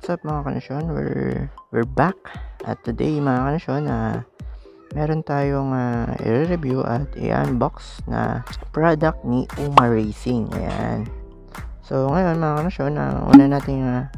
what's up mga kanasyon? We're back. At today mga kanasyon meron tayong i-review at i-unbox na product ni Uma Racing. Ayan. So ngayon mga kanasyon, una natin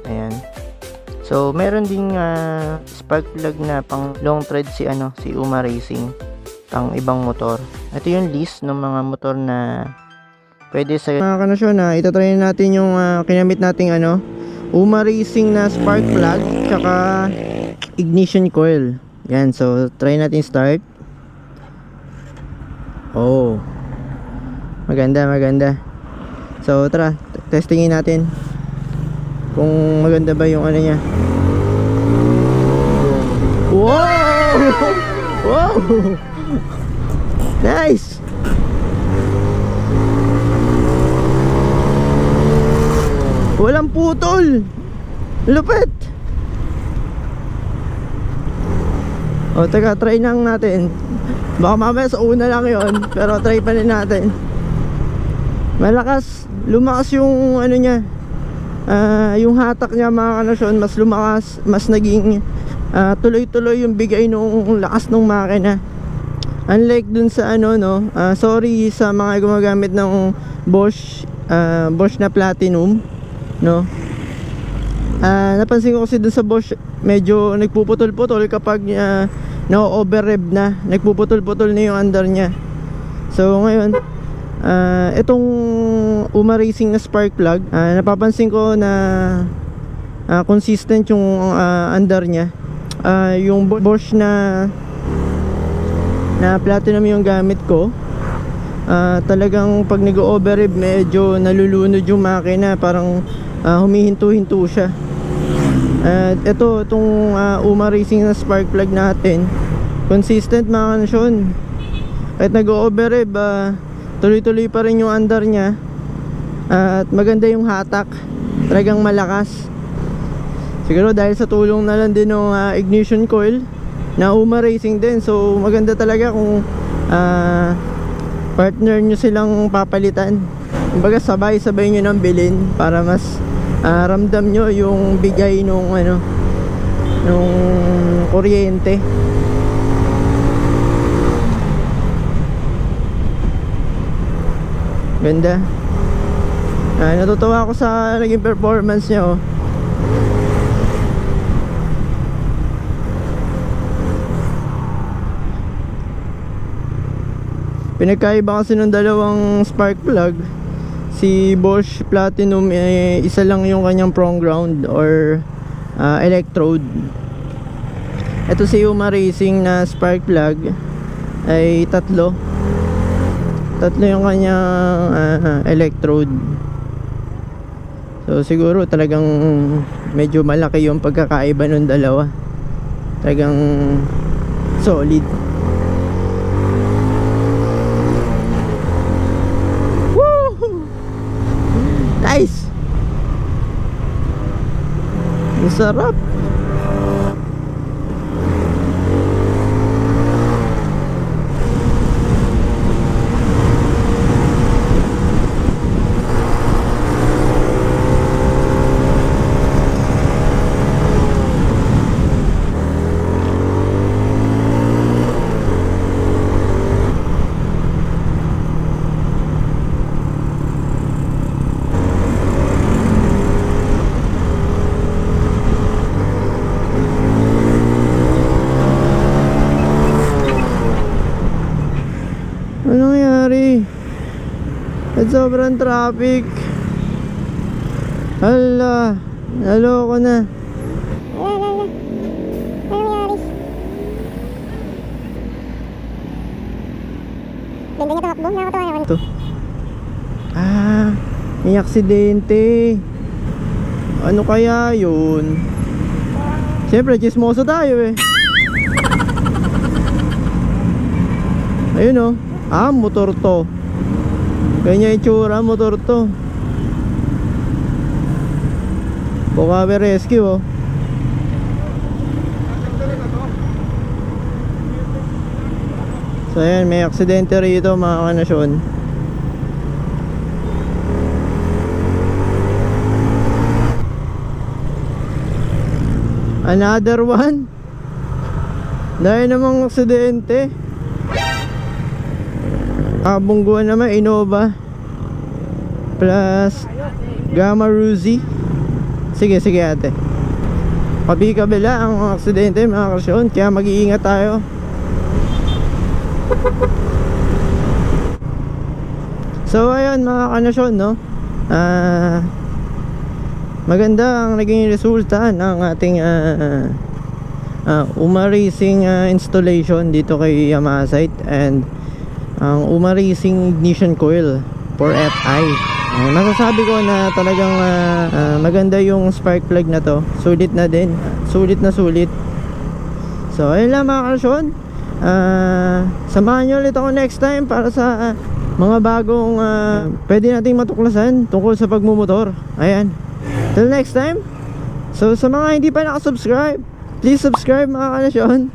ayan. So meron ding spark plug na pang long thread si Uma Racing pang ibang motor. Ito yung list ng mga motor na pwede sa mga kanasyon itatry natin yung kinamit nating Uma Racing na spark plug tsaka ignition coil. Yan, so try natin start. Oh, maganda. So tara, testingin natin kung maganda ba yung niya. Wow! Wow! Nice! Walang putol! Lupit! O, teka, try lang natin. Baka mamaya sa una lang yon, pero try pa rin natin. Lumakas yung niya. Yung hatak niya mga kanasyon, mas lumakas, mas naging tuloy-tuloy yung bigay nung lakas ng makina. Unlike dun sa sorry sa mga gumagamit ng Bosch na Platinum, no? Napansin ko kasi dun sa Bosch, medyo nagpuputol-putol kapag na-overrev na, nagpuputol-putol na yung under niya. So ngayon, itong Uma Racing na spark plug, napapansin ko na consistent yung under niya. Yung Bosch na Platinum yung gamit ko, talagang pag nag-overrev medyo nalulunod yung makina, parang humihinto-hinto siya. At itong UMA Racing na spark plug natin, consistent mga kanasyon. Kahit nag-o-overrev, tuloy-tuloy pa rin yung andar niya. At maganda yung hatak, talagang malakas. Siguro dahil sa tulong na lang din ng ignition coil na UMA Racing din. So maganda talaga kung partner nyo silang papalitan. Kumbaga sabay-sabay nyo nang bilhin para mas ramdam nyo yung bigay nung nung kuryente. Ganda. Natutuwa ako sa naging performance niya, oh. Pinagkaiba kasi ng dalawang spark plug. Si Bosch Platinum, isa lang yung kanyang prong ground or electrode. Ito si UMA Racing na spark plug ay tatlo yung kanyang electrode. So siguro talagang medyo malaki yung pagkakaiba ng dalawa. Talagang solid. Nice! Ang sarap! Ano nangyari? At sobrang traffic. Hala, naloko na. Ano nangyari? Ganda niya tumakbo, nakakatawa naman. Ito. May aksidente. Ano kaya yun? Siyempre, chismoso tayo eh. Ayun oh. Motor to. Ganyan itsura, motor to. Bukawi rescue, oh. So ayan, may aksidente rito mga kanasyon. Another one. Dahil namang aksidente. Bungguan naman, Innova plus Gamma Ruzi. Sige ate. Kabila ang aksidente mga kasyon, kaya mag-iingat tayo. So ayun mga kanasyon, no? Maganda ang naging resulta ng ating UMA Racing installation dito kay Yamaha site. And ang UMA Racing ignition coil for FI. Masasabi ko na talagang maganda yung spark plug na to. Sulit na din. Sulit na sulit. So ayun lang mga kasyon. Samahan nyo ulit ako next time para sa mga bagong pwede nating matuklasan tungkol sa pagmumotor. Ayan. Till next time. So sa mga hindi pa nakasubscribe, please subscribe mga kanasyon.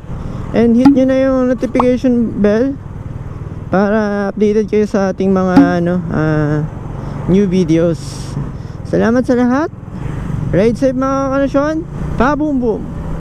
And hit nyo na yung notification bell para updated kayo sa ating mga new videos. Salamat sa lahat. Ride safe mga kanasyon. Pa boom boom.